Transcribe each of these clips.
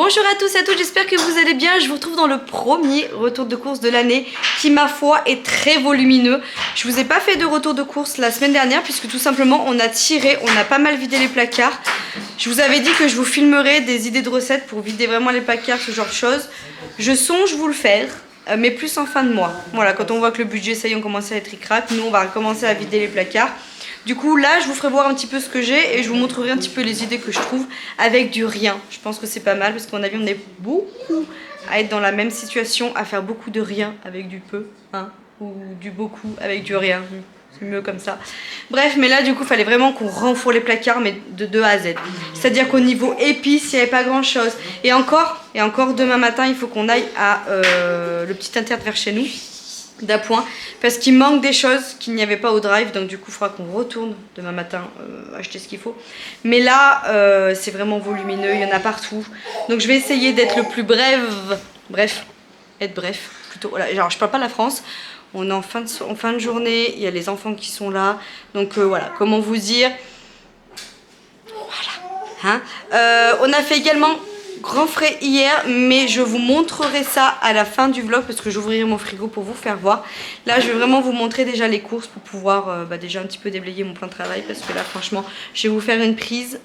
Bonjour à tous et à toutes, j'espère que vous allez bien. Je vous retrouve dans le premier retour de course de l'année qui, ma foi, est très volumineux. Je vous ai pas fait de retour de course la semaine dernière puisque tout simplement on a tiré, on a pas mal vidé les placards. Je vous avais dit que je vous filmerais des idées de recettes pour vider vraiment les placards, ce genre de choses. Je songe vous le faire, mais plus en fin de mois. Voilà, quand on voit que le budget, ça y est, on commence à être ric-rac, nous on va commencer à vider les placards. Du coup là je vous ferai voir un petit peu ce que j'ai et je vous montrerai un petit peu les idées que je trouve avec du rien. Je pense que c'est pas mal parce qu'à mon avis on est beaucoup à être dans la même situation, à faire beaucoup de rien avec du peu, hein, ou du beaucoup avec du rien. C'est mieux comme ça. Bref, mais là du coup il fallait vraiment qu'on renfourre les placards, mais de A à Z. C'est-à-dire qu'au niveau épices, il n'y avait pas grand chose. Et encore demain matin il faut qu'on aille à le petit inter vers chez nous d'appoint parce qu'il manque des choses qu'il n'y avait pas au drive, donc du coup il faudra qu'on retourne demain matin acheter ce qu'il faut. Mais là c'est vraiment volumineux, il y en a partout, donc je vais essayer d'être le plus bref plutôt. Voilà, genre je parle pas de la France, on est en fin de journée, il y a les enfants qui sont là, donc voilà, comment vous dire, voilà, hein. On a fait également grand frais hier, mais je vous montrerai ça à la fin du vlog parce que j'ouvrirai mon frigo pour vous faire voir. Là je vais vraiment vous montrer déjà les courses pour pouvoir déjà un petit peu déblayer mon plan de travail, parce que là franchement je vais vous faire une prise.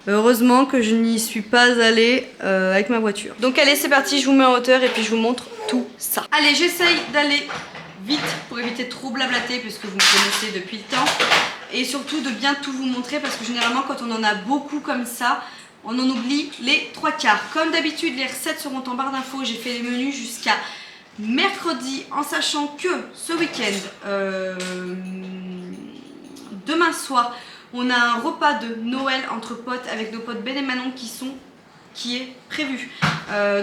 Heureusement que je n'y suis pas allée avec ma voiture. Donc allez, c'est parti, je vous mets en hauteur et puis je vous montre tout ça. Allez, j'essaye d'aller vite pour éviter de trop blablater parce que vous me connaissez depuis le temps, et surtout de bien tout vous montrer parce que généralement quand on en a beaucoup comme ça, on en oublie les trois quarts. Comme d'habitude, les recettes seront en barre d'infos. J'ai fait les menus jusqu'à mercredi, en sachant que ce week-end, demain soir, on a un repas de Noël entre potes avec nos potes Ben et Manon qui est prévu.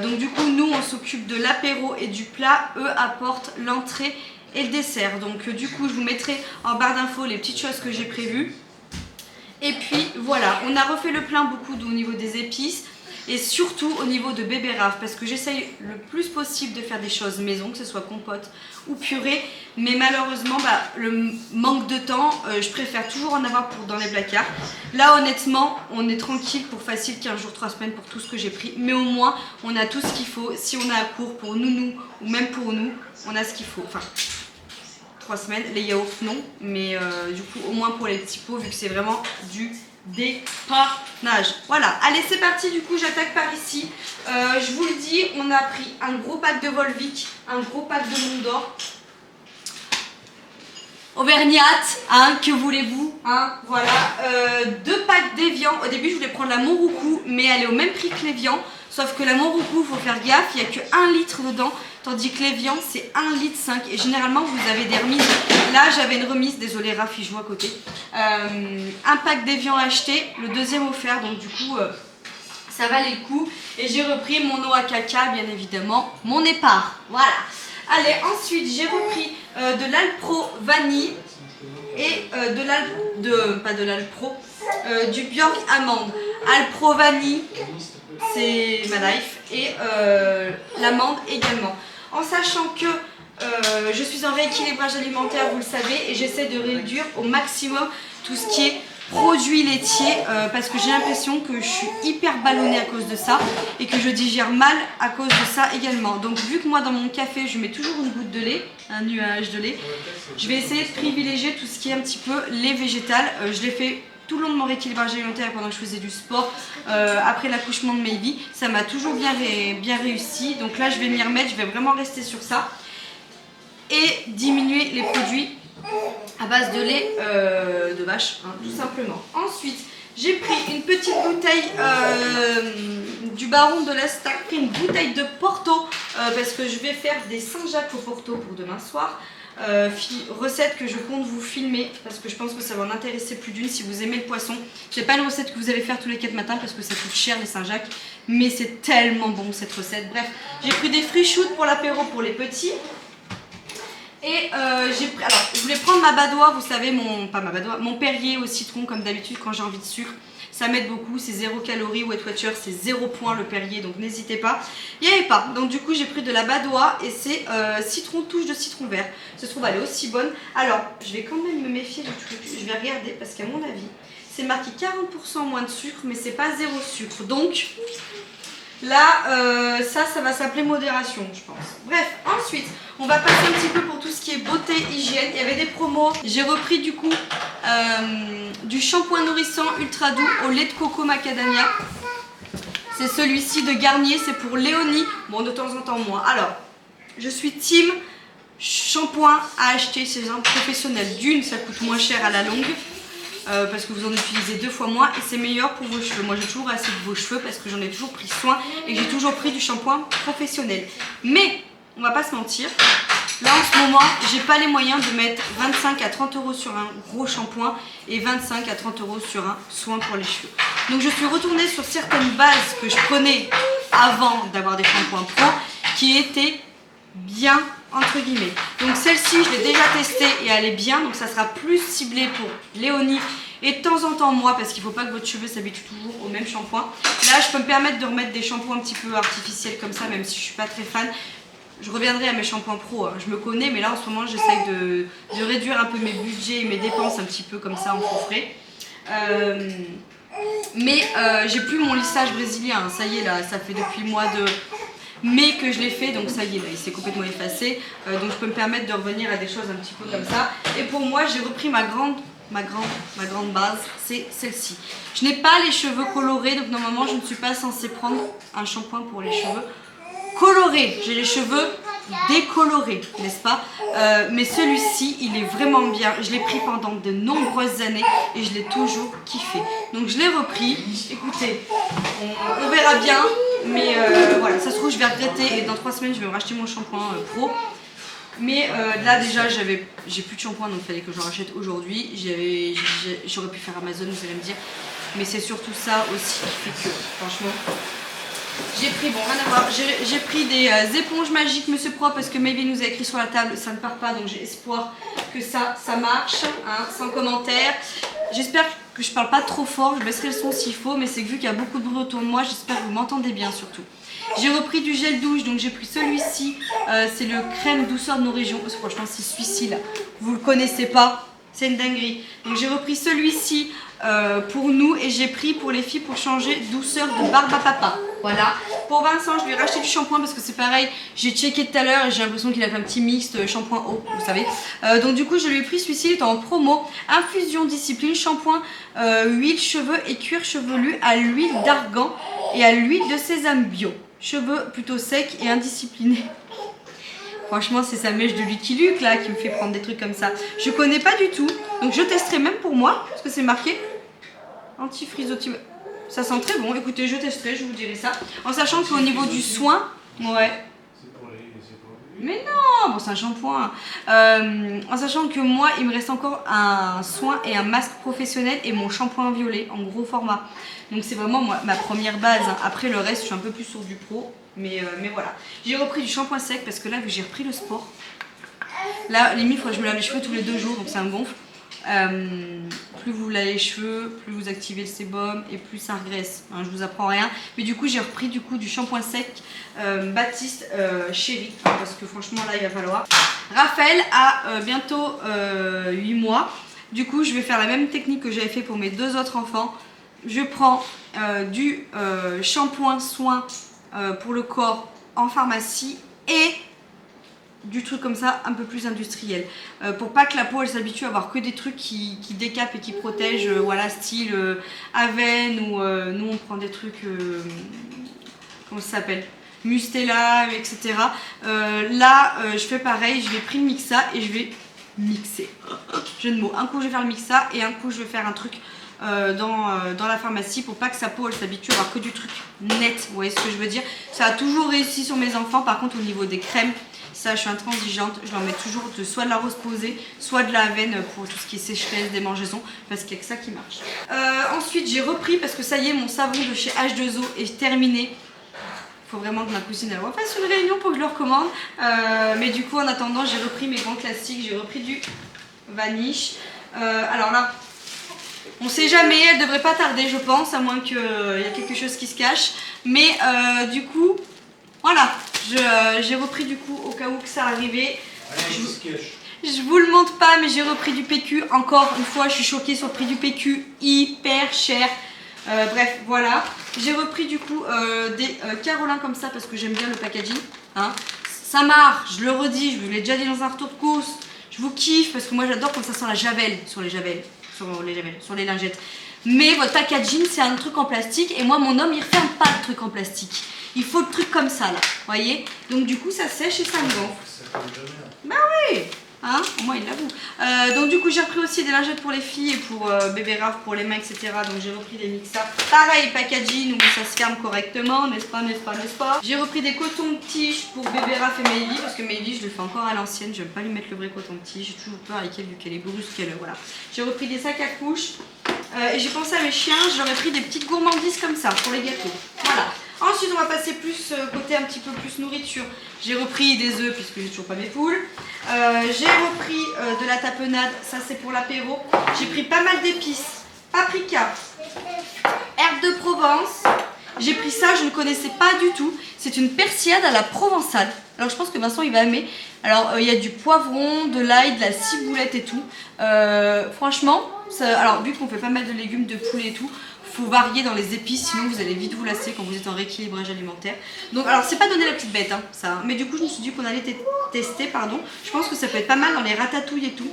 Donc du coup, nous, on s'occupe de l'apéro et du plat. Eux apportent l'entrée et le dessert. Donc du coup, je vous mettrai en barre d'infos les petites choses que j'ai prévues. Et puis voilà, on a refait le plein beaucoup au niveau des épices et surtout au niveau de bébé Raph, parce que j'essaye le plus possible de faire des choses maison, que ce soit compote ou purée, mais malheureusement le manque de temps, je préfère toujours en avoir dans les placards. Là honnêtement on est tranquille pour facile 15 jours, 3 semaines pour tout ce que j'ai pris, mais au moins on a tout ce qu'il faut. Si on a à court pour nounou ou même pour nous, on a ce qu'il faut. Enfin, 3 semaines, les yaourts non, mais du coup au moins pour les petits pots, vu que c'est vraiment du dépannage. Voilà, allez c'est parti, du coup j'attaque par ici. Je vous le dis, on a pris un gros pack de Volvic, un gros pack de Mont d'Or, Auvergnate, hein, que voulez-vous, hein, voilà, 2 packs d'Evian. Au début je voulais prendre la Monroucou, mais elle est au même prix que l'Evian, sauf que la Monroucou, il faut faire gaffe, il n'y a que 1 litre dedans, tandis que l'Evian c'est 1,5 litre, et généralement vous avez des remises. Là j'avais une remise, désolé Rafi, je vois à côté, un pack d'Evian acheté, le deuxième offert, donc du coup ça valait le coup. Et j'ai repris mon eau à caca, bien évidemment, mon épar, voilà. Allez, ensuite j'ai repris de l'Alpro vanille et du Björk amande. Alpro vanille, c'est ma life, et l'amande également. En sachant que je suis en rééquilibrage alimentaire, vous le savez, et j'essaie de réduire au maximum tout ce qui est produits laitiers, parce que j'ai l'impression que je suis hyper ballonnée à cause de ça et que je digère mal à cause de ça également. Donc vu que moi dans mon café je mets toujours une goutte de lait, un nuage de lait, je vais essayer de privilégier tout ce qui est un petit peu lait végétal. Je l'ai fait tout le long de mon rééquilibrage alimentaire pendant que je faisais du sport, après l'accouchement de Maybe, ça m'a toujours bien réussi. Donc là je vais m'y remettre, je vais vraiment rester sur ça et diminuer les produits à base de lait de vache, hein, tout simplement. Ensuite, j'ai pris une petite bouteille du Baron de l'Estac, une bouteille de Porto, parce que je vais faire des Saint-Jacques au Porto pour demain soir. Recette que je compte vous filmer parce que je pense que ça va en intéresser plus d'une si vous aimez le poisson. C'est pas une recette que vous allez faire tous les 4 matins parce que ça coûte cher les Saint-Jacques, mais c'est tellement bon cette recette. Bref, j'ai pris des fruits shoots pour l'apéro pour les petits. Et alors je voulais prendre ma badoie, vous savez, mon Perrier au citron comme d'habitude quand j'ai envie de sucre. Ça m'aide beaucoup, c'est 0 calories, Weight Watcher c'est 0 points le Perrier, donc n'hésitez pas. Il n'y avait pas, donc du coup j'ai pris de la badoie et c'est citron, touche de citron vert. Ça se trouve elle est aussi bonne. Alors je vais quand même me méfier du truc, je vais regarder parce qu'à mon avis c'est marqué 40% moins de sucre mais c'est pas 0 sucre. Donc Là, ça va s'appeler modération, je pense. Bref, ensuite, on va passer un petit peu pour tout ce qui est beauté, hygiène. Il y avait des promos. J'ai repris du coup du shampoing nourrissant ultra doux au lait de coco macadamia. C'est celui-ci de Garnier, c'est pour Léonie. Bon, de temps en temps, moi. Alors, je suis team shampoing à acheter chez un professionnel. D'une, ça coûte moins cher à la longue. Parce que vous en utilisez 2 fois moins et c'est meilleur pour vos cheveux. Moi j'ai toujours assez de vos cheveux parce que j'en ai toujours pris soin et que j'ai toujours pris du shampoing professionnel. Mais on va pas se mentir, là en ce moment j'ai pas les moyens de mettre 25 à 30 € sur un gros shampoing et 25 à 30 € sur un soin pour les cheveux. Donc je suis retournée sur certaines bases que je prenais avant d'avoir des shampoings pro qui étaient bien entre guillemets. Donc celle-ci je l'ai déjà testée et elle est bien, donc ça sera plus ciblé pour Léonie et de temps en temps moi parce qu'il ne faut pas que votre cheveu s'habitue toujours au même shampoing. Là je peux me permettre de remettre des shampoings un petit peu artificiels comme ça même si je suis pas très fan. Je reviendrai à mes shampoings pro, hein. Je me connais mais là en ce moment j'essaye de réduire un peu mes budgets et mes dépenses un petit peu comme ça en faux frais. J'ai plus mon lissage brésilien, hein. Ça y est là, ça fait depuis le mois de mai que je l'ai fait, donc ça y est là, il s'est complètement effacé, donc je peux me permettre de revenir à des choses un petit peu comme ça. Et pour moi j'ai repris ma grande base, c'est celle-ci. Je n'ai pas les cheveux colorés, donc normalement je ne suis pas censée prendre un shampoing pour les cheveux colorés. J'ai les cheveux décolorés, n'est-ce pas? Mais celui-ci il est vraiment bien, je l'ai pris pendant de nombreuses années et je l'ai toujours kiffé, donc je l'ai repris. Écoutez, on verra bien, mais voilà, ça se trouve je vais regretter et dans 3 semaines je vais me racheter mon shampoing pro. Mais là déjà j'ai plus de shampoing, donc il fallait que je le rachète aujourd'hui. J'aurais pu faire Amazon, vous allez me dire, mais c'est surtout ça aussi qui fait que franchement j'ai pris, bon rien à voir, j'ai pris des éponges magiques Monsieur Propre parce que Maybe nous a écrit sur la table, ça ne part pas, donc j'ai espoir que ça marche, hein, sans commentaire. J'espère que je parle pas trop fort, je baisserai le son s'il faut, mais c'est que vu qu'il y a beaucoup de bruit autour de moi, j'espère que vous m'entendez bien surtout. J'ai repris du gel douche, donc j'ai pris celui-ci, c'est le crème douceur de nos régions, parce que franchement si celui-ci là, vous le connaissez pas, c'est une dinguerie. Donc j'ai repris celui-ci pour nous et j'ai pris pour les filles pour changer douceur de barbe à papa. Voilà. Pour Vincent, je lui ai racheté du shampoing parce que c'est pareil, j'ai checké tout à l'heure et j'ai l'impression qu'il a fait un petit mixte shampoing eau, vous savez. Donc du coup, je lui ai pris celui-ci, il est en promo. Infusion discipline, shampoing, huile cheveux et cuir chevelu à l'huile d'argan et à l'huile de sésame bio. Cheveux plutôt secs et indisciplinés. Franchement, c'est sa mèche de Lucky Luke là qui me fait prendre des trucs comme ça. Je connais pas du tout, donc je testerai même pour moi, parce que c'est marqué anti-frisotime. Ça sent très bon, écoutez, je testerai, je vous dirai ça. En sachant qu'au niveau du soin, ouais. Mais non, bon c'est un shampoing. En sachant que moi, il me reste encore un soin et un masque professionnel et mon shampoing violet en gros format. Donc c'est vraiment moi, ma première base. Après le reste, je suis un peu plus sur du pro. Mais voilà. J'ai repris du shampoing sec parce que là, vu que j'ai repris le sport, là, limite, il faudrait que je me lave les cheveux tous les 2 jours, donc ça me gonfle. Plus vous lavez les cheveux, plus vous activez le sébum et plus ça regraisse. Hein, je vous apprends rien. Mais du coup, j'ai repris du shampoing sec Baptiste Chéri, parce que franchement, là, il va falloir. Raphaël a bientôt 8 mois. Du coup, je vais faire la même technique que j'avais fait pour mes 2 autres enfants. Je prends du shampoing soin pour le corps en pharmacie et du truc comme ça un peu plus industriel pour pas que la peau elle s'habitue à avoir que des trucs qui décapent et qui protègent, voilà, style Aven ou nous on prend des trucs comment ça s'appelle, Mustela, etc. Là je fais pareil, je vais prendre Mixa et je vais mixer, jeu de mots, un coup je vais faire le Mixa et un coup je vais faire un truc dans la pharmacie pour pas que sa peau elle s'habitue à avoir que du truc net, vous voyez ce que je veux dire. Ça a toujours réussi sur mes enfants, par contre au niveau des crèmes, ça je suis intransigeante, je leur mets toujours soit de la rose posée, soit de la Aven pour tout ce qui est sécheresse, démangeaison, parce qu'il n'y a que ça qui marche. Ensuite j'ai repris, parce que ça y est, mon savon de chez H2O est terminé. Il faut vraiment que ma cousine elle refasse une réunion pour que je le recommande, mais du coup en attendant j'ai repris mes grands classiques, j'ai repris du Vanish. Alors là, on sait jamais, elle devrait pas tarder je pense, à moins qu'il y ait quelque chose qui se cache. Mais du coup, voilà, j'ai repris du coup au cas où que ça arrivait. Je vous le montre pas, mais j'ai repris du PQ. Encore une fois, je suis choquée sur le prix du PQ, hyper cher. Bref, voilà. J'ai repris du coup des carolins comme ça parce que j'aime bien le packaging. Hein. Ça marche, je le redis, je vous l'ai déjà dit dans un retour de course. Je vous kiffe parce que moi j'adore quand ça sent la javel sur les lingettes. Mais votre packaging c'est un truc en plastique et moi mon homme il referme pas le truc en plastique. Il faut le truc comme ça là, voyez. Donc du coup ça sèche et ça me gonfle. Bah oui. Hein, au moins il l'avoue. Donc du coup j'ai repris aussi des lingettes pour les filles et pour bébé Raph pour les mains, etc. Donc j'ai repris des mix-up. Pareil, packaging où ça se ferme correctement, n'est-ce pas, n'est-ce pas, n'est-ce pas. J'ai repris des cotons-tiges pour bébé Raph et Mayli parce que Mayli je le fais encore à l'ancienne. J'aime pas lui mettre le vrai coton-tige. J'ai toujours peur avec elle vu qu'elle est brusque. Voilà. J'ai repris des sacs à couches et j'ai pensé à mes chiens. J'aurais pris des petites gourmandises comme ça pour les gâteaux. Voilà. Ensuite, on va passer plus côté un petit peu plus nourriture. J'ai repris des œufs puisque j'ai toujours pas mes poules. J'ai repris de la tapenade, ça c'est pour l'apéro. J'ai pris pas mal d'épices, paprika, herbes de Provence. J'ai pris ça, je ne connaissais pas du tout. C'est une persillade à la provençale. Alors je pense que Vincent il va aimer. Alors il y a du poivron, de l'ail, de la ciboulette et tout. Franchement, alors vu qu'on fait pas mal de légumes, de poulet et tout, faut varier dans les épices, sinon vous allez vite vous lasser quand vous êtes en rééquilibrage alimentaire. Donc alors c'est pas donné la petite bête hein, ça, mais du coup je me suis dit qu'on allait tester, pardon. Je pense que ça peut être pas mal dans les ratatouilles et tout.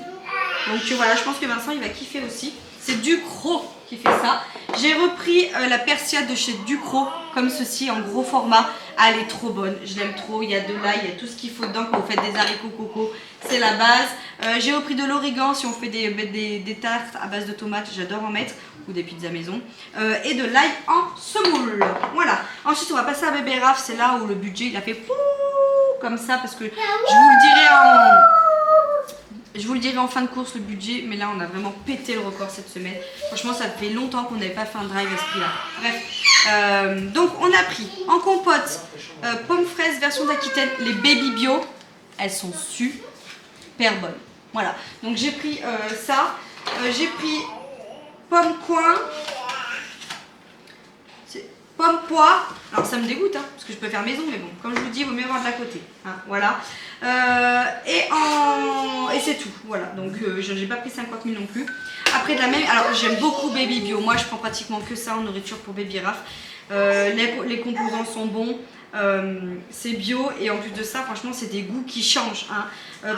Donc voilà, je pense que Vincent il va kiffer aussi. C'est Ducros qui fait ça. J'ai repris la persillade de chez Ducros comme ceci en gros format. Ah, elle est trop bonne, je l'aime trop. Il y a de l'ail, il y a tout ce qu'il faut dedans quand vous faites des haricots coco. C'est la base. J'ai repris de l'origan si on fait des tartes à base de tomates, j'adore en mettre. Ou des pizzas maison. Et de l'ail en semoule. Voilà. Ensuite on va passer à bébé Raph. C'est là où le budget il a fait pouh comme ça parce que je vous le dirai en fin de course le budget, mais là on a vraiment pété le record cette semaine. Franchement ça fait longtemps qu'on n'avait pas fait un drive à ce prix là. Bref, donc on a pris en compote pommes fraises version d'Aquitaine, les baby bio. Elles sont super bonnes. Voilà, donc j'ai pris ça. J'ai pris pomme coin, pomme poire. Alors ça me dégoûte hein, parce que je peux faire maison, mais bon, comme je vous dis, il vaut mieux avoir de la côté. Hein, voilà. Et c'est tout. Voilà. Donc j'ai pas pris 50 000 non plus. Après de la même. Alors j'aime beaucoup Baby Bio. Moi je prends pratiquement que ça en nourriture pour Baby Raph. Les composants sont bons. C'est bio et en plus de ça, franchement, c'est des goûts qui changent. Hein.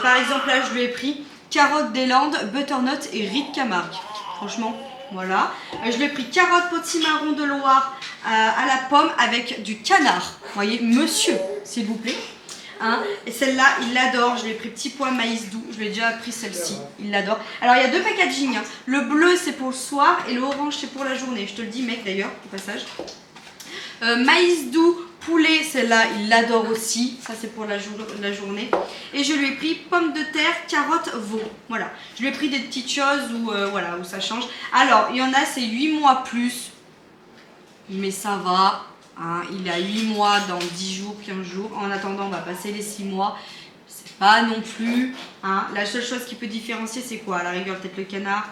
Par exemple, là je lui ai pris carottes des Landes, butternut et riz de Camargue. Franchement. Voilà, je lui ai pris carottes potimarron de Loire à la pomme avec du canard. Vous voyez, monsieur, s'il vous plaît. Hein, et celle-là, il l'adore. Je lui ai pris petit pois maïs doux. Je lui ai déjà pris celle-ci. Il l'adore. Alors, il y a deux packaging. Hein. Le bleu, c'est pour le soir et le orange, c'est pour la journée. Je te le dis, mec, d'ailleurs, au passage. Maïs doux, poulet, celle-là, il l'adore aussi. Ça, c'est pour la journée. Et je lui ai pris pommes de terre, carottes, veau. Voilà. Je lui ai pris des petites choses où, voilà, où ça change. Alors, il y en a, c'est 8 mois plus. Mais ça va. Hein, il a 8 mois dans 10 jours, 15 jours. En attendant, on va passer les 6 mois. C'est pas non plus. Hein. La seule chose qui peut différencier, c'est quoi? À la rigueur, peut-être le canard.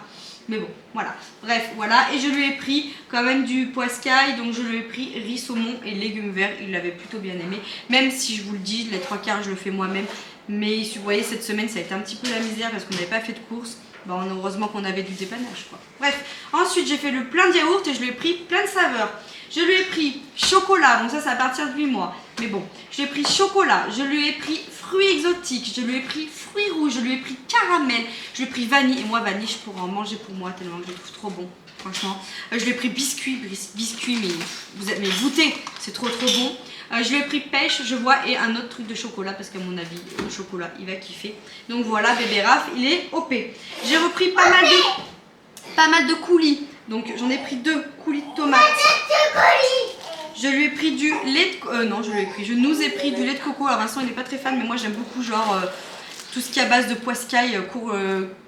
Mais bon, voilà. Bref, voilà. Et je lui ai pris quand même du poiscaille. Donc je lui ai pris riz, saumon et légumes verts. Il l'avait plutôt bien aimé. Même si je vous le dis, les 3/4, je le fais moi-même. Mais vous voyez, cette semaine, ça a été un petit peu la misère parce qu'on n'avait pas fait de course. Bon, heureusement qu'on avait du dépannage, quoi. Bref, ensuite, j'ai fait le plein de yaourt et je lui ai pris plein de saveurs. Je lui ai pris chocolat. Bon, ça, c'est à partir de 8 mois. Mais bon, je lui ai pris chocolat. Je lui ai pris fruits exotiques. Je lui ai pris fruits rouges. Je lui ai pris caramel. Je lui ai pris vanille. Et moi, vanille, je pourrais en manger pour moi tellement que je le trouve trop bon. Franchement. Je lui ai pris biscuit, mais goûtez, c'est trop bon. Je lui ai pris pêche, je vois, et un autre truc de chocolat parce qu'à mon avis, le chocolat, il va kiffer. Donc voilà, bébé Raph, il est OP. J'ai repris pas mal de coulis. Donc j'en ai pris 2 coulis de tomates. Je lui ai pris du lait de je nous ai pris du lait de coco. Alors Vincent, il n'est pas très fan, mais moi j'aime beaucoup genre tout ce qui est à base de poiscaille,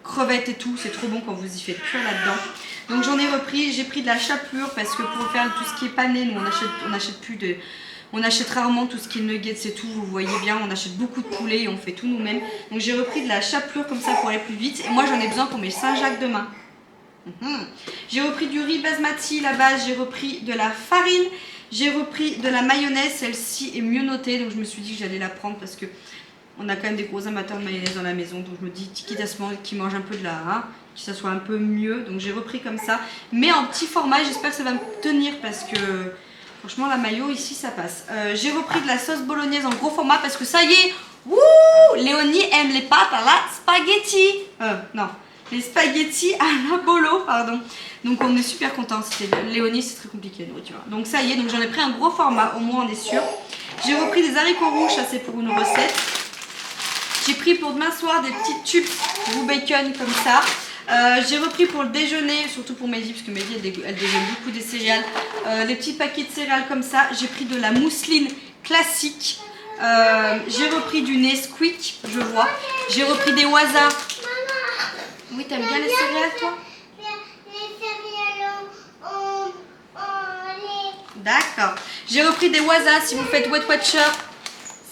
crevettes et tout. C'est trop bon quand vous y faites cuire là-dedans. Donc j'en ai repris, j'ai pris de la chapelure parce que pour faire tout ce qui est pané, nous on achète rarement tout ce qui est nuggets, c'est tout, vous voyez bien, on achète beaucoup de poulet et on fait tout nous-mêmes. Donc j'ai repris de la chapelure comme ça pour aller plus vite. Et moi j'en ai besoin pour mes Saint-Jacques demain. J'ai repris du riz basmati, la base, j'ai repris de la farine, j'ai repris de la mayonnaise, celle-ci est mieux notée, donc je me suis dit que j'allais la prendre parce que on a quand même des gros amateurs de mayonnaise dans la maison, donc je me dis, quitte à ce moment qu'ils mangent un peu de la... Hein, que ça soit un peu mieux. Donc j'ai repris comme ça, mais en petit format. J'espère que ça va me tenir parce que franchement la maillot ici ça passe. J'ai repris de la sauce bolognaise en gros format parce que ça y est, wouh, Léonie aime les pâtes à la spaghetti. Non, les spaghettis à la bolo, pardon. Donc on est super contents. Léonie, c'est très compliqué, tu vois. Donc ça y est, donc j'en ai pris un gros format, au moins on est sûr. J'ai repris des haricots rouges, ça c'est pour une recette. J'ai pris pour demain soir des petites tubes roux bacon comme ça. J'ai repris pour le déjeuner, surtout pour Mehdi, parce que Mehdi elle déjeune beaucoup des céréales. Des petits paquets de céréales comme ça. J'ai pris de la mousseline classique. J'ai repris du Nesquik, je vois. J'ai repris des Waza. Oui, t'aimes bien les céréales toi? D'accord. J'ai repris des Waza. Si vous faites Weight Watcher,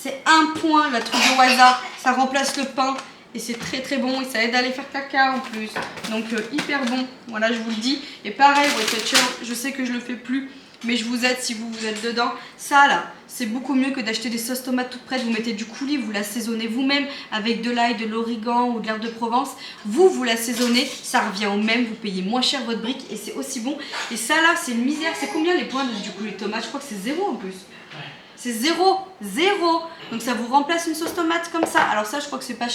c'est un point la truc de Waza. Ça remplace le pain et c'est très très bon. Et ça aide à aller faire caca en plus. Donc hyper bon. Voilà, je vous le dis. Et pareil, Weight Watcher, je sais que je le fais plus. Mais je vous aide si vous êtes dedans. Ça là, c'est beaucoup mieux que d'acheter des sauces tomates toutes prêtes. Vous mettez du coulis, vous l'assaisonnez vous-même avec de l'ail, de l'origan ou de l'herbe de Provence. Vous l'assaisonnez, ça revient au même. Vous payez moins cher votre brique et c'est aussi bon. Et ça là, c'est une misère. C'est combien les points du coulis de tomate? Je crois que c'est 0 en plus. C'est 0. Donc ça vous remplace une sauce tomate comme ça. Alors ça, je crois que c'est pas...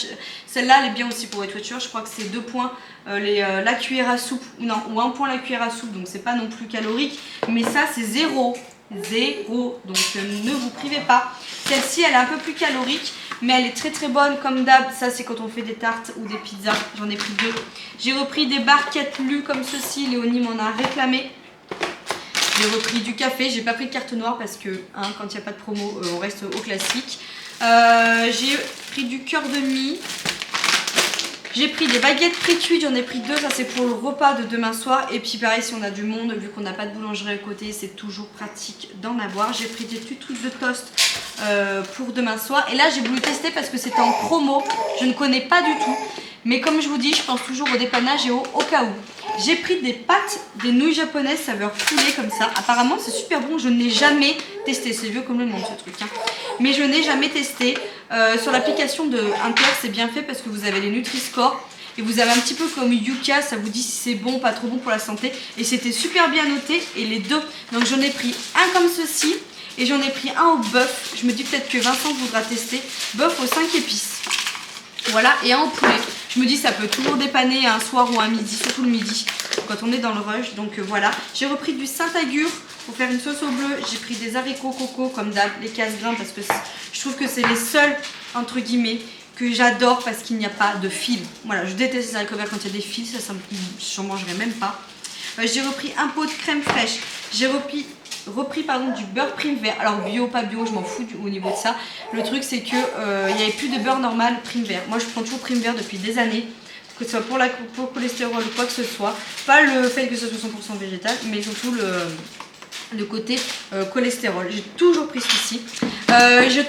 Celle-là, elle est bien aussi pour Weight Watcher. Je crois que c'est 2 points la cuillère à soupe. Ou 1 point la cuillère à soupe. Donc c'est pas non plus calorique. Mais ça, c'est 0. Donc ne vous privez pas. Celle-ci, elle est un peu plus calorique. Mais elle est très très bonne comme d'hab. Ça, c'est quand on fait des tartes ou des pizzas. J'en ai pris 2. J'ai repris des barquettes lues comme ceci. Léonie m'en a réclamé. J'ai repris du café, j'ai pas pris de carte noire parce que quand il n'y a pas de promo, on reste au classique. J'ai pris du cœur de mie. J'ai pris des baguettes pré-cuites, j'en ai pris 2, ça c'est pour le repas de demain soir. Et puis pareil, si on a du monde, vu qu'on n'a pas de boulangerie à côté, c'est toujours pratique d'en avoir. J'ai pris des petits trucs de toast pour demain soir. Et là j'ai voulu tester parce que c'était en promo, je ne connais pas du tout. Mais comme je vous dis, je pense toujours au dépannage et au cas où. J'ai pris des pâtes, des nouilles japonaises saveur poulet comme ça. Apparemment c'est super bon, je n'ai jamais testé. C'est vieux comme le monde ce truc. Mais je n'ai jamais testé. Sur l'application de Inter, c'est bien fait parce que vous avez les Nutri-Score. Et vous avez un petit peu comme Yuka, ça vous dit si c'est bon, pas trop bon pour la santé. Et c'était super bien noté, et les deux. Donc j'en ai pris un comme ceci, et j'en ai pris un au bœuf. Je me dis peut-être que Vincent voudra tester. Bœuf aux 5 épices. Voilà, et un au poulet. Je me dis ça peut toujours dépanner un soir ou un midi, surtout le midi, quand on est dans le rush. Donc voilà, j'ai repris du Saint-Agur pour faire une sauce au bleu. J'ai pris des haricots coco comme d'hab, les casse-grains, parce que je trouve que c'est les seuls, entre guillemets, que j'adore parce qu'il n'y a pas de fil. Voilà, je déteste les haricots verts quand il y a des fils, ça j'en mangerai même pas. J'ai repris un pot de crème fraîche. J'ai repris du beurre prime vert. Alors bio, pas bio, je m'en fous au niveau de ça. Le truc c'est que il n'y avait plus de beurre normal prime vert. Moi je prends toujours prime vert depuis des années, que ce soit pour le cholestérol ou quoi que ce soit. Pas le fait que ce soit 100% végétal, mais surtout le côté cholestérol. J'ai toujours pris celui-ci. Je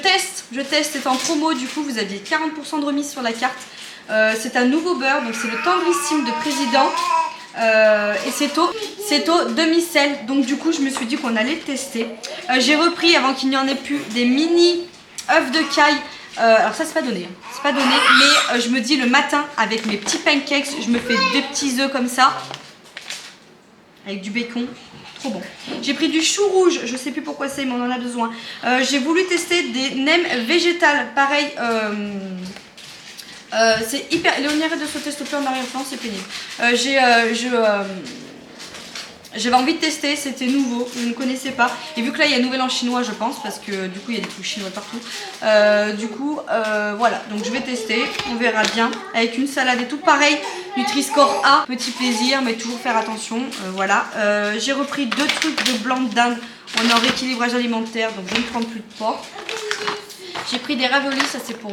teste, c'est en promo, du coup vous aviez 40% de remise sur la carte. C'est un nouveau beurre, donc c'est le Tendrissime de Président. Et c'est au demi-sel, donc du coup je me suis dit qu'on allait le tester. J'ai repris, avant qu'il n'y en ait plus, des mini œufs de caille. Alors ça c'est pas donné, mais je me dis le matin avec mes petits pancakes, je me fais des petits œufs comme ça avec du bacon, trop bon. J'ai pris du chou rouge, je sais plus pourquoi c'est, mais on en a besoin. J'ai voulu tester des nems végétales, pareil. C'est hyper... Léonie, arrête de sauter s'il te plaît en arrière-plan, c'est pénible. J'avais envie de tester, c'était nouveau, je ne connaissais pas. Et vu que là il y a Nouvel An chinois je pense, parce que du coup il y a des trucs chinois partout. Voilà, donc je vais tester, on verra bien. Avec une salade et tout, pareil, Nutri-Score A, petit plaisir, mais toujours faire attention, voilà. J'ai repris 2 trucs de blanc de dinde, on est en rééquilibrage alimentaire, donc je ne prends plus de porc. J'ai pris des raviolis, ça c'est pour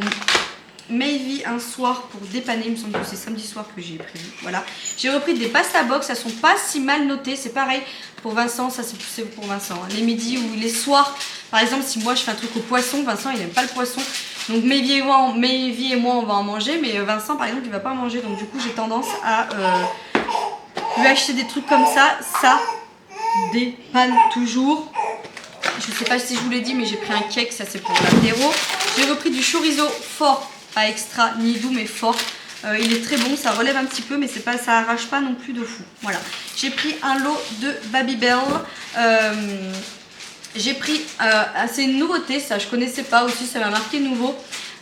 Maybe un soir pour dépanner, il me semble que c'est samedi soir que j'ai prévu. Voilà. J'ai repris des pasta box, elles sont pas si mal notées, c'est pareil pour Vincent, ça c'est pour Vincent. Les midis ou les soirs, par exemple si moi je fais un truc au poisson, Vincent il aime pas le poisson. Donc Maybe et moi on va en manger, mais Vincent par exemple il va pas en manger, donc du coup j'ai tendance à lui acheter des trucs comme ça, ça dépanne toujours. Je sais pas si je vous l'ai dit, mais j'ai pris un cake, ça c'est pour l'apéro. J'ai repris du chorizo fort. Pas extra ni doux mais fort. Il est très bon, ça relève un petit peu, mais pas, ça arrache pas non plus de fou. Voilà. J'ai pris un lot de Babybel. J'ai pris, c'est une nouveauté, ça je connaissais pas aussi, ça m'a marqué nouveau.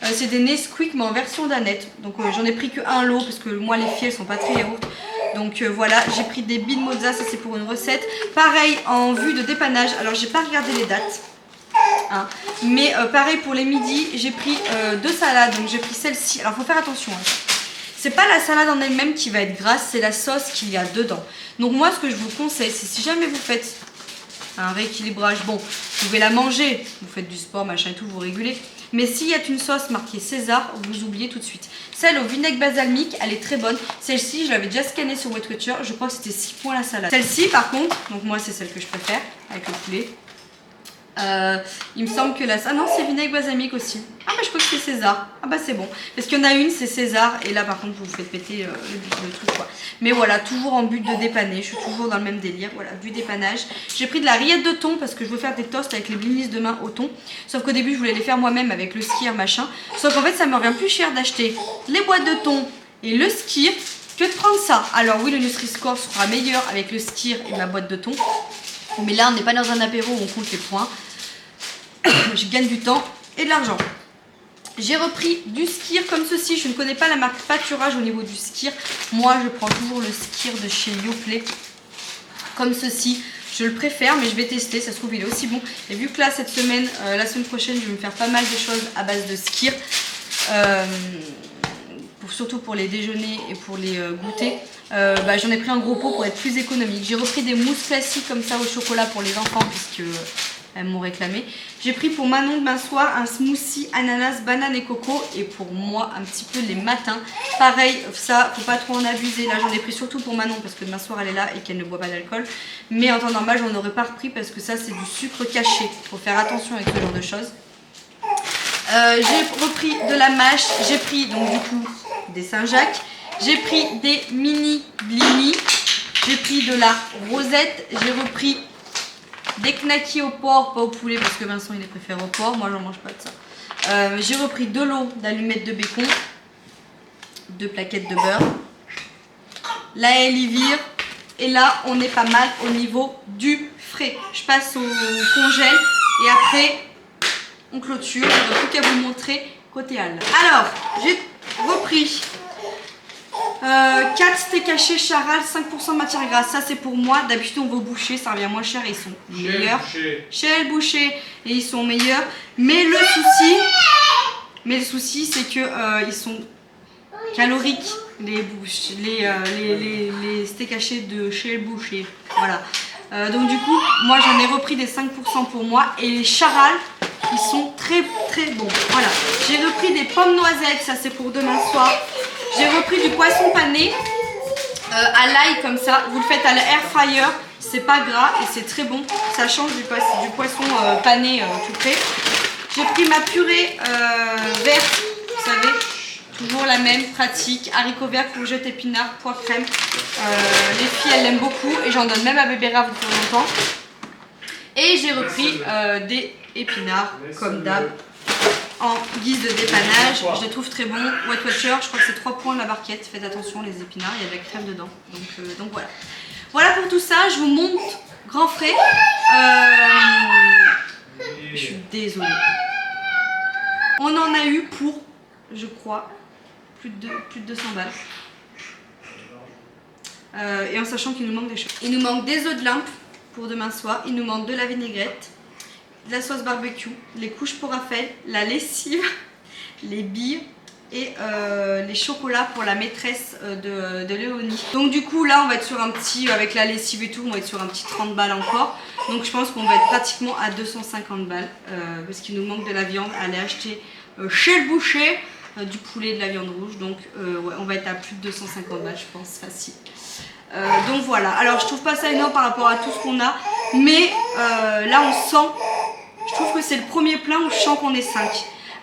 C'est des Nesquik mais en version danette. Donc j'en ai pris que un lot parce que moi les filles elles sont pas très yaourt. Donc voilà, j'ai pris des billes mozza, ça c'est pour une recette. Pareil en vue de dépannage, alors j'ai pas regardé les dates. Hein. Mais pareil pour les midis, j'ai pris 2 salades, donc j'ai pris celle-ci. Alors faut faire attention, hein. C'est pas la salade en elle-même qui va être grasse, c'est la sauce qu'il y a dedans. Donc moi ce que je vous conseille, c'est si jamais vous faites un rééquilibrage, bon, vous pouvez la manger, vous faites du sport, machin et tout, vous régulez. Mais s'il y a une sauce marquée César, vous oubliez tout de suite. Celle au vinaigre balsamique, elle est très bonne. Celle-ci, je l'avais déjà scannée sur Weight Watcher, je crois que c'était 6 points la salade. Celle-ci, par contre, donc moi c'est celle que je préfère, avec le poulet. Il me semble que la... Ah non, c'est vinaigre balsamique aussi. Ah bah je crois que c'est César. Ah bah c'est bon. Parce qu'il y en a une, c'est César. Et là par contre, vous faites péter le truc quoi. Mais voilà, toujours en but de dépanner. Je suis toujours dans le même délire. Voilà, du dépannage. J'ai pris de la rillette de thon parce que je veux faire des toasts avec les blinis demain au thon. Sauf qu'au début, je voulais les faire moi-même avec le skyr machin. Sauf qu'en fait, ça me revient plus cher d'acheter les boîtes de thon et le skyr que de prendre ça. Alors oui, le Nutri-Score sera meilleur avec le skyr et la boîte de thon. Mais là, on n'est pas dans un apéro où on compte les points. Je gagne du temps et de l'argent. J'ai repris du skyr comme ceci. Je ne connais pas la marque pâturage au niveau du skyr. Moi, je prends toujours le skyr de chez Yoplait. Comme ceci. Je le préfère, mais je vais tester. Ça se trouve, il est aussi bon. Et vu que là, cette semaine, la semaine prochaine, je vais me faire pas mal de choses à base de skyr. Surtout pour les déjeuners et pour les goûters. J'en ai pris un gros pot pour être plus économique. J'ai repris des mousses classiques comme ça au chocolat pour les enfants puisque elles m'ont réclamé. J'ai pris pour Manon demain soir un smoothie ananas, banane et coco. Et pour moi un petit peu les matins. Pareil, ça faut pas trop en abuser. Là j'en ai pris surtout pour Manon parce que demain soir elle est là et qu'elle ne boit pas d'alcool. Mais en temps normal j'en aurais pas repris parce que ça c'est du sucre caché. Faut faire attention avec ce genre de choses. J'ai repris de la mâche. J'ai pris donc du coup des Saint-Jacques. J'ai pris des mini blinis. J'ai pris de la rosette. J'ai repris des knackis au porc, pas au poulet parce que Vincent il les préfère au porc. Moi j'en mange pas de ça. J'ai repris de l'eau d'allumettes de bacon. 2 plaquettes de beurre. La Elivire. Et là on est pas mal au niveau du frais. Je passe au congèle et après on clôture. Je n'ai plus qu'à vous montrer côté halle. Alors j'ai repris 4 steaks hachés Charal, 5% de matière grasse. Ça c'est pour moi. D'habitude on va au boucher, ça revient moins cher et ils sont meilleurs. Chez le boucher et ils sont meilleurs. Mais le souci c'est que ils sont caloriques. Les steaks hachés de chez le boucher. Voilà. Donc du coup, moi j'en ai repris des 5% pour moi. Et les Charal, ils sont très très bons. Voilà. J'ai repris des pommes noisettes, ça c'est pour demain soir. J'ai repris du poisson pané à l'ail comme ça. Vous le faites à l'air fryer, c'est pas gras et c'est très bon. Ça change du poisson pané tout prêt. J'ai pris ma purée verte, vous savez, toujours la même, pratique. Haricots verts, courgettes, épinards, pois crème. Les filles elles l'aiment beaucoup et j'en donne même à bébé Rave pour longtemps. Et j'ai repris des épinards comme d'hab. En guise de dépannage, je les trouve très bons. Weight Watcher, je crois que c'est 3 points la barquette. Faites attention les épinards, il y a de la crème dedans. Donc voilà. Voilà pour tout ça, je vous montre grand frais. Je suis désolée. On en a eu pour, je crois, plus de 200 balles. Et en sachant qu'il nous manque des choses. Il nous manque des œufs de limpe pour demain soir. Il nous manque de la vinaigrette, de la sauce barbecue, les couches pour Raphaël, la lessive, les billes et les chocolats pour la maîtresse de Léonie. Donc du coup là on va être sur un petit, avec la lessive et tout, on va être sur un petit 30 balles encore. Donc je pense qu'on va être pratiquement à 250 balles parce qu'il nous manque de la viande à aller acheter chez le boucher, du poulet et de la viande rouge. Donc ouais, on va être à plus de 250 balles je pense, facile. Donc voilà, alors je trouve pas ça énorme par rapport à tout ce qu'on a, mais là on sent, je trouve que c'est le premier plein où je sens qu'on est 5.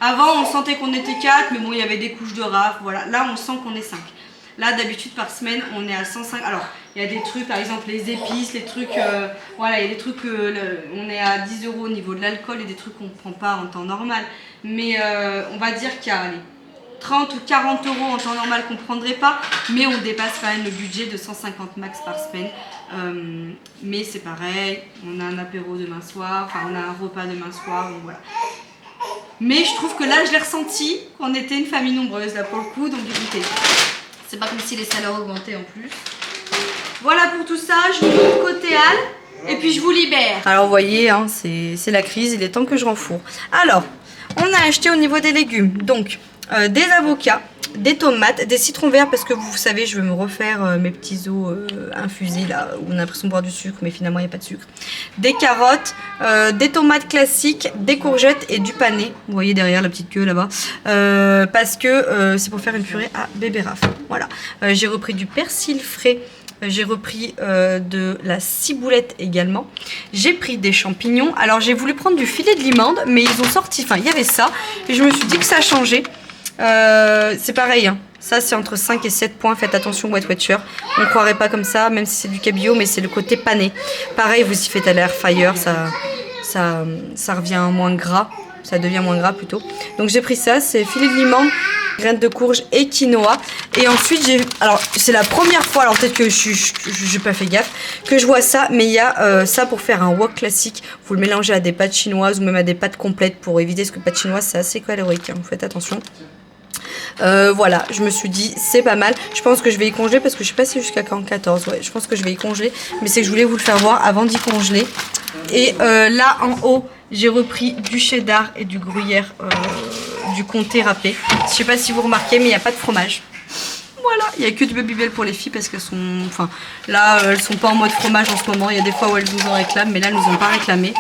Avant on sentait qu'on était 4, mais bon il y avait des couches de raf, voilà, là on sent qu'on est 5. Là d'habitude par semaine on est à 105, alors il y a des trucs par exemple les épices, les trucs, voilà il y a des trucs, on est à 10 € au niveau de l'alcool et des trucs qu'on ne prend pas en temps normal. Mais on va dire qu'il y a allez, 30 ou 40 euros en temps normal qu'on ne prendrait pas, mais on dépasse quand même le budget de 150 max par semaine. Mais c'est pareil, on a un apéro demain soir, enfin on a un repas demain soir, donc voilà. Mais je trouve que là, je l'ai ressenti qu'on était une famille nombreuse là pour le coup, donc écoutez, c'est pas comme si les salaires augmentaient en plus. Voilà pour tout ça, je vous montre côté Halle et puis je vous libère. Alors vous voyez, hein, c'est la crise, il est temps que je renfourre. Alors, on a acheté au niveau des légumes, donc des avocats, des tomates, des citrons verts parce que vous savez, je veux me refaire mes petits os infusés là où on a l'impression de boire du sucre mais finalement il n'y a pas de sucre. Des carottes, des tomates classiques, des courgettes et du panais. Vous voyez derrière la petite queue là-bas parce que c'est pour faire une purée à bébé Raph. Voilà. J'ai repris du persil frais. J'ai repris de la ciboulette également. J'ai pris des champignons. Alors j'ai voulu prendre du filet de limande, mais ils ont sorti, enfin il y avait ça. Et je me suis dit que ça changeait. C'est pareil, hein. Ça c'est entre 5 et 7 points. Faites attention Weight Watcher. On ne croirait pas comme ça, même si c'est du cabillaud, mais c'est le côté pané. Pareil, vous y faites à l'air fryer, ça revient moins gras. Ça devient moins gras plutôt. Donc j'ai pris ça, c'est filet de limande, graines de courge et quinoa. Et ensuite j'ai, alors c'est la première fois, alors peut-être que j'ai pas fait gaffe, que je vois ça, mais il y a ça pour faire un wok classique. Vous le mélangez à des pâtes chinoises ou même à des pâtes complètes pour éviter, parce que pâtes chinoises c'est assez calorique, hein, vous faites attention. Voilà, je me suis dit c'est pas mal. Je pense que je vais y congeler parce que je sais pas si jusqu'à 14. Ouais, je pense que je vais y congeler, mais c'est que je voulais vous le faire voir avant d'y congeler. Et là en haut, j'ai repris du cheddar et du gruyère du comté râpé. Je sais pas si vous remarquez, mais il n'y a pas de fromage. Voilà, il n'y a que du Babybel pour les filles parce qu'elles sont, enfin là elles sont pas en mode fromage en ce moment. Il y a des fois où elles nous en réclament, mais là elles nous ont pas réclamé.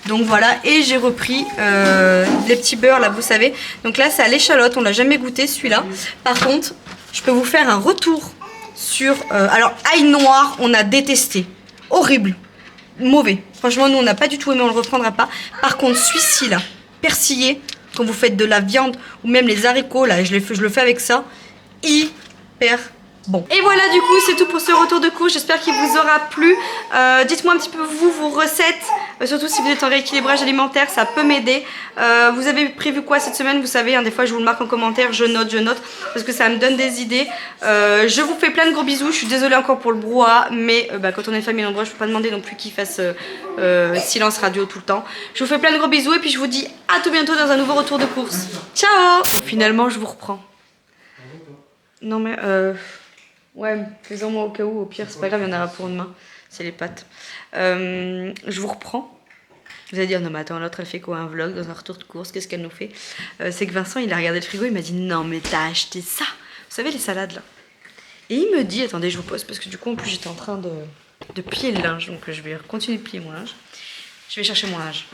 Donc voilà, et j'ai repris les petits beurres là, vous savez. Donc là c'est à l'échalote, on l'a jamais goûté celui-là. Par contre, je peux vous faire un retour sur... alors ail noir, on a détesté. Horrible. Mauvais. Franchement, nous on n'a pas du tout aimé, on le reprendra pas. Par contre, celui-ci là, persillé, quand vous faites de la viande ou même les haricots là, je le fais avec ça, hyper bon. Et voilà, du coup c'est tout pour ce retour de course. J'espère qu'il vous aura plu. Dites-moi un petit peu vous, vos recettes, surtout si vous êtes en rééquilibrage alimentaire, ça peut m'aider. Vous avez prévu quoi cette semaine? Vous savez, hein, des fois je vous le marque en commentaire, je note parce que ça me donne des idées. Je vous fais plein de gros bisous. Je suis désolée encore pour le brouhaha, mais quand on est famille nombreuse, je peux pas demander non plus qu'il fasse silence radio tout le temps. Je vous fais plein de gros bisous et puis je vous dis à tout bientôt dans un nouveau retour de course. Ciao. Finalement je vous reprends. Non mais ouais, faisons-moi au cas où, au pire, c'est pas grave, il y en aura pour demain. C'est les pâtes. Je vous reprends. Vous allez dire, non mais attends, l'autre elle fait quoi, un vlog dans un retour de course, qu'est-ce qu'elle nous fait? C'est que Vincent, il a regardé le frigo, il m'a dit, non mais t'as acheté ça. Vous savez, les salades là. Et il me dit, attendez, je vous pose, parce que du coup, en plus, j'étais en train de plier le linge, donc je vais continuer de plier mon linge. Je vais chercher mon linge.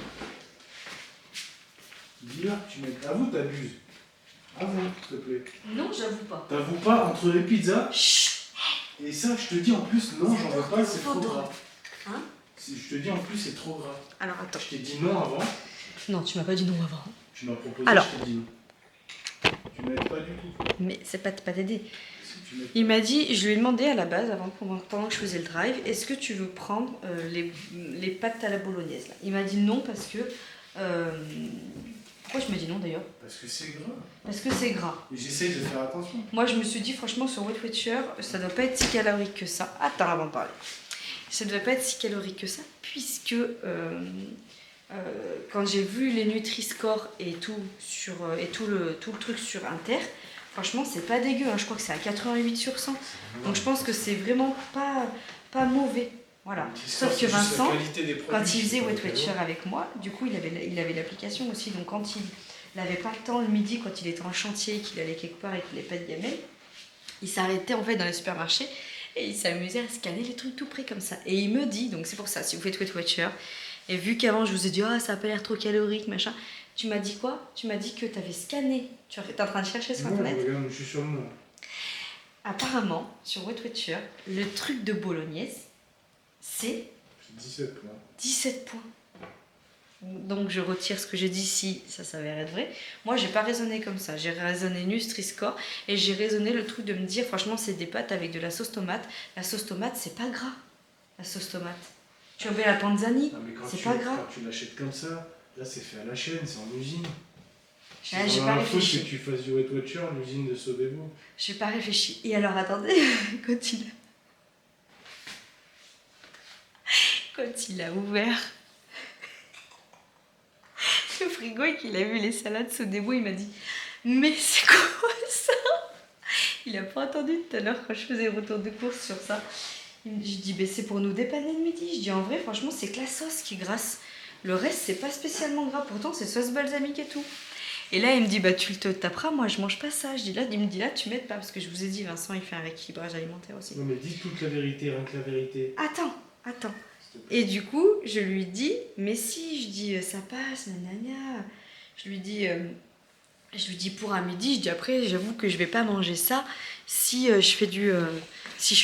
Dis-là, tu mets... Avoue, t'abuses. Avoue, s'il te plaît. Non, j'avoue pas. T'avoues pas entre les pizzas. Chut. Et ça, je te dis en plus, non, j'en veux pas, c'est trop gras. Hein? Je te dis en plus, c'est trop gras. Alors attends. Je t'ai dit non avant. Non, tu m'as pas dit non avant. Tu m'as proposé, alors, je t'ai dit non. Tu m'aides pas du tout. Mais c'est pas t'aider. Si, il m'a dit, je lui ai demandé à la base, pendant que je faisais le drive, est-ce que tu veux prendre les pâtes à la bolognaise là? Il m'a dit non parce que... pourquoi je me dis non d'ailleurs? Parce que c'est gras. Parce que c'est gras. Et j'essaye de faire attention. Moi je me suis dit franchement sur Weight Watcher, ça doit pas être si calorique que ça. Attends avant de parler. Ça doit pas être si calorique que ça puisque quand j'ai vu les Nutri-Score et tout, tout le truc sur Inter, franchement c'est pas dégueu, hein. Je crois que c'est à 88 sur 100. Donc je pense que c'est vraiment pas mauvais. Voilà. Sauf que Vincent, quand il faisait Weight Watcher avec moi, du coup il avait l'application aussi. Donc quand il n'avait pas le temps le midi, quand il était en chantier, qu'il allait quelque part et qu'il n'avait pas de gamelle, il s'arrêtait en fait dans les supermarchés et il s'amusait à scanner les trucs tout près comme ça. Et il me dit, donc c'est pour ça, si vous faites Weight Watcher, et vu qu'avant je vous ai dit, oh, ça n'a pas l'air trop calorique, machin, tu m'as dit quoi? Tu m'as dit que tu avais scanné. Tu es en train de chercher sur internet? Regarde, je suis sur moi. Apparemment, sur Weight Watcher, le truc de bolognaise, c'est 17 points. 17 points. Donc je retire ce que j'ai dit si ça s'avère être vrai. Moi j'ai pas raisonné comme ça, j'ai raisonné Nutri-Score et j'ai raisonné le truc de me dire franchement c'est des pâtes avec de la sauce tomate. La sauce tomate c'est pas gras, la sauce tomate. Tu as la panzani, c'est pas gras. Quand tu l'achètes comme ça, là c'est fait à la chaîne, c'est en usine. Ah, j'ai pas réfléchi. C'est que tu fasses du Weight Watcher à l'usine de Sodebo. J'ai pas réfléchi. Et alors, attendez, quand il a ouvert le frigo et qu'il a vu les salades Sodebo, il m'a dit « Mais c'est quoi ça ?» Il a pas entendu tout à l'heure quand je faisais le retour de course sur ça. Je dis « C'est pour nous dépanner le midi. » Je dis « En vrai, franchement, c'est que la sauce qui est grasse. Le reste, c'est pas spécialement gras. Pourtant, c'est sauce balsamique et tout. » Et là, il me dit, bah tu te taperas, moi je mange pas ça. Il me dit, là, tu m'aides pas, parce que je vous ai dit, Vincent, il fait un rééquilibrage alimentaire aussi. Non, mais dis toute la vérité, rien que la vérité. Attends. Et du coup, je lui dis, mais si, je dis, ça passe, nanana. Je lui dis, pour un midi, je dis, après, j'avoue que je vais pas manger ça si je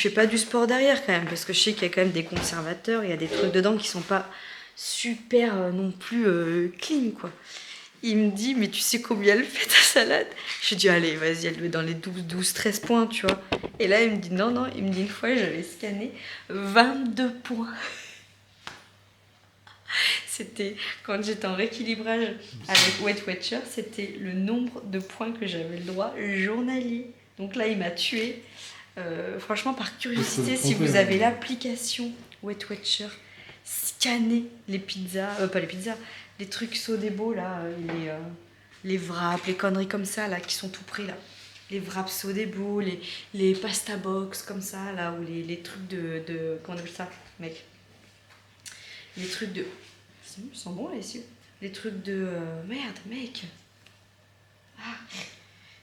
fais pas du sport derrière quand même, parce que je sais qu'il y a quand même des conservateurs, il y a des trucs dedans qui sont pas super non plus clean, quoi. Il me dit, mais tu sais combien elle fait ta salade? Je dis, allez, vas-y, elle met dans les 12-13 points, tu vois. Et là, il me dit, non, il me dit, une fois, j'avais scanné 22 points. C'était, quand j'étais en rééquilibrage avec Weight Watcher, c'était le nombre de points que j'avais le droit journalier. Donc là, il m'a tué. Franchement, par curiosité, si vous avez l'application Weight Watcher, scannez les pizzas, pas les pizzas, les trucs Sodebo là, les wraps, les conneries comme ça là qui sont tout près là, les wraps Sodebo, les pasta box comme ça là, ou les trucs de comment on appelle ça, mec, les trucs de, ils sont bons là ici, les trucs de merde mec,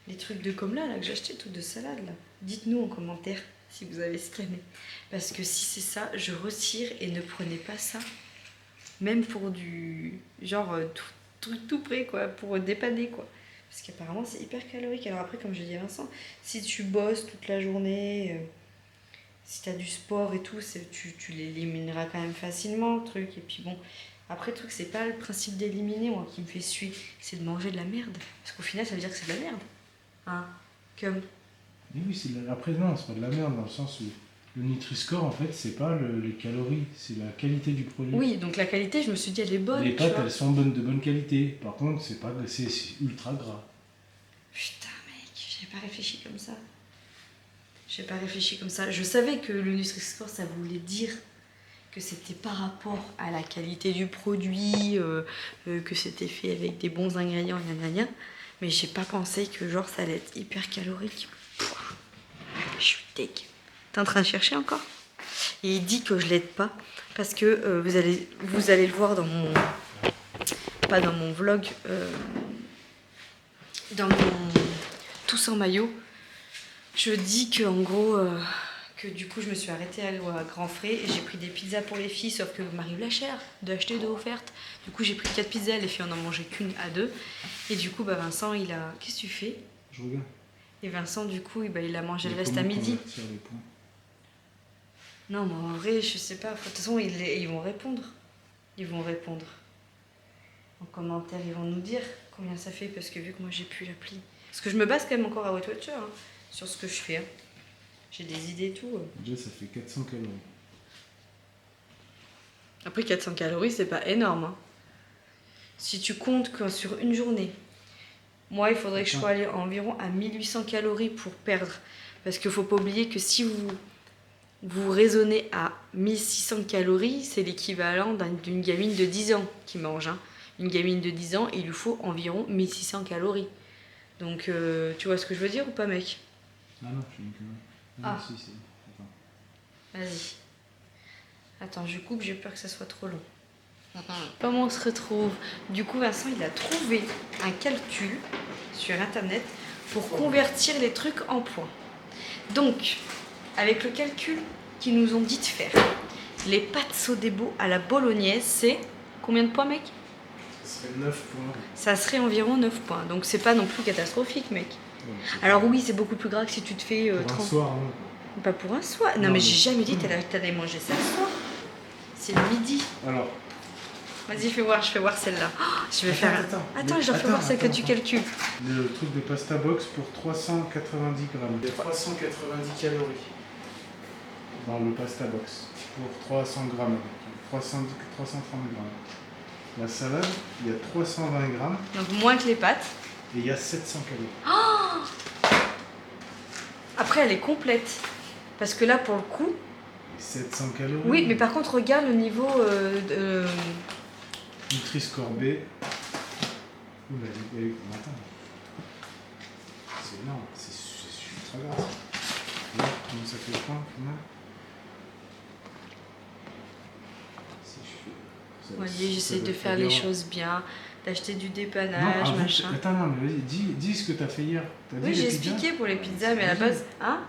les trucs de comme là que j'ai acheté, tout de salade là. Dites-nous en commentaire si vous avez scanné, parce que si c'est ça, je retire, et ne prenez pas ça. Même pour du genre tout près, quoi, pour dépanner, quoi. Parce qu'apparemment, c'est hyper calorique. Alors après, comme je dis à Vincent, si tu bosses toute la journée, si tu as du sport et tout, tu l'élimineras quand même facilement, le truc. Et puis bon, après, le truc, c'est pas le principe d'éliminer, moi, qui me fait suer, c'est de manger de la merde. Parce qu'au final, ça veut dire que c'est de la merde. Hein, comme... Mais oui, après, non, c'est pas de la merde, dans le sens où le Nutri-Score, en fait, c'est pas les calories, c'est la qualité du produit. Oui, donc la qualité, je me suis dit, elle est bonne. Les pâtes, elles sont de bonne qualité. Par contre, c'est ultra gras. Putain, mec, j'avais pas réfléchi comme ça. Je savais que le Nutri-Score, ça voulait dire que c'était par rapport à la qualité du produit, que c'était fait avec des bons ingrédients, gna. Mais j'ai pas pensé que genre ça allait être hyper calorique. Je suis deg. T'es en train de chercher encore? Et il dit que je l'aide pas parce que vous allez le voir dans mon... Pas dans mon vlog, dans mon Tous en maillot. Je dis que en gros, que du coup je me suis arrêtée à grands frais et j'ai pris des pizzas pour les filles, sauf que m'arrive la chère d'acheter deux offertes. Du coup j'ai pris 4 pizzas, les filles en ont mangé qu'une à deux. Et du coup Vincent il a... Qu'est-ce que tu fais? Je regarde. Et Vincent du coup il a mangé le reste à midi. Non mais en vrai je sais pas, de toute façon ils vont répondre. En commentaire ils vont nous dire combien ça fait, parce que vu que moi j'ai plus l'appli. Parce que je me base quand même encore à Weight Watcher hein, sur ce que je fais. Hein. J'ai des idées et tout. Déjà, ça fait 400 calories. Après, 400 calories, c'est pas énorme. Hein. Si tu comptes que sur une journée, moi, il faudrait que je sois allée environ à 1800 calories pour perdre. Parce qu'il faut pas oublier que si vous raisonnez à 1600 calories, c'est l'équivalent d'une gamine de 10 ans qui mange. Hein. Une gamine de 10 ans, il lui faut environ 1600 calories. Donc, tu vois ce que je veux dire ou pas, mec? Ah non, je suis une connerie. Ah. Si, c'est... Attends. Vas-y. Attends, je coupe, j'ai peur que ça soit trop long. Comment on se retrouve? Du coup, Vincent, il a trouvé un calcul sur Internet pour convertir les trucs en points. Donc, avec le calcul qu'ils nous ont dit de faire, les pâtes Sodebo à la bolognaise, c'est combien de points, mec? Ça serait 9 points. Ça serait environ 9 points. Donc, c'est pas non plus catastrophique, mec. Ouais, alors oui, c'est beaucoup plus gras que si tu te fais pour 30... un soir, non. Pas pour un soir. Non, mais j'ai jamais dit que t'allais manger ça le soir. C'est le midi. Alors. Vas-y, je fais voir celle-là. Oh, je vais faire... Attends, je dois faire voir celle que tu calcules. Le truc de pasta box pour 390 grammes. Il y a 390 calories dans le pasta box pour 300 grammes. 330 grammes. La salade, il y a 320 grammes. Donc moins que les pâtes. Et il y a 700 calories. Oh, après, elle est complète. Parce que là, pour le coup... 700 calories. Oui, mais par contre, regarde le niveau de... Nutri-Score B. Ouh, attends. C'est énorme, c'est ultra grave. Là, comment ça fait le point, final. Si je fais... Voyez, j'essaie de faire les choses bien, d'acheter du dépannage, non, machin. Attends, non, mais vas-y, dis ce que t'as fait hier. Oui, j'ai expliqué pour les pizzas, mais à la base... Hein?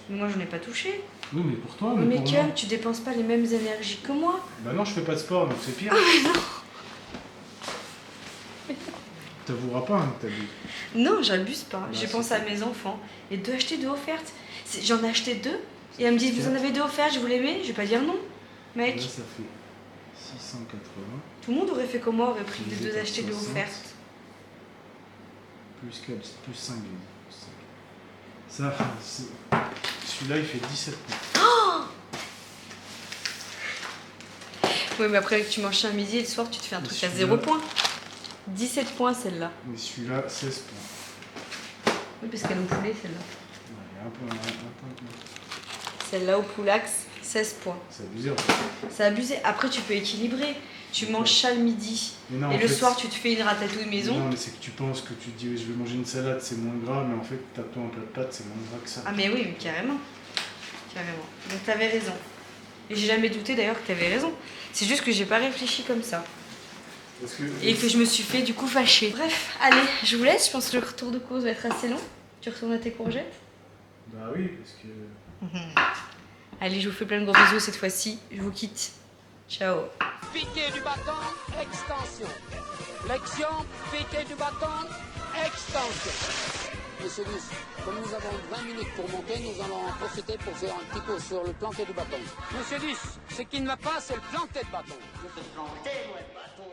Mais moi, je n'ai pas touché. Oui, mais pour toi, mais pour Ken, moi. tu dépenses pas les mêmes énergies que moi. Bah non, je fais pas de sport, donc c'est pire. Ah, mais non. T'avoueras pas hein, que t'abuses. Non, j'abuse pas. Bah, J'ai pensé à mes enfants. Et deux acheter deux offertes. J'en ai acheté deux. Et elle me dit, vous en avez deux offertes, je vous les mets. Je vais pas dire non. Mec. Là, ça fait 680. Tout le monde aurait fait comme moi, aurait pris les deux achetés deux 60. offertes. Plus 4, plus 5. Ça, celui-là, il fait 17 points. Oh, oui, mais après que tu manges un midi et le soir, tu te fais un truc à 0 points. 17 points celle-là. Mais celui-là, 16 points. Oui, parce qu'elle est au poulet celle-là. Ouais, un point. Celle-là au poulax, 16 points. C'est abusé. C'est abusé. Après, tu peux équilibrer. Tu manges ça le midi. Non, et le soir, tu te fais une ratatouille maison. Non, mais c'est que tu penses que tu te dis, oui, je vais manger une salade, c'est moins gras, mais en fait, tape-toi un plat de pâtes, c'est moins gras que ça. Ah, mais oui, mais carrément. Carrément. Donc, t'avais raison. Et j'ai jamais douté d'ailleurs que t'avais raison. C'est juste que j'ai pas réfléchi comme ça. Et que je me suis fait du coup fâcher. Bref, allez, je vous laisse. Je pense que le retour de course va être assez long. Tu retournes à tes courgettes? Bah oui, parce que... Allez, je vous fais plein de gros bisous cette fois-ci. Je vous quitte. Ciao. Piqué du bâton, extension. Flexion, piqué du bâton, extension. Monsieur Luce, comme nous avons 20 minutes pour monter, nous allons en profiter pour faire un petit tour sur le plancher du bâton. Monsieur Luce, ce qui ne va pas, c'est le planter de bâton. Je peux planter, moi, le bâton.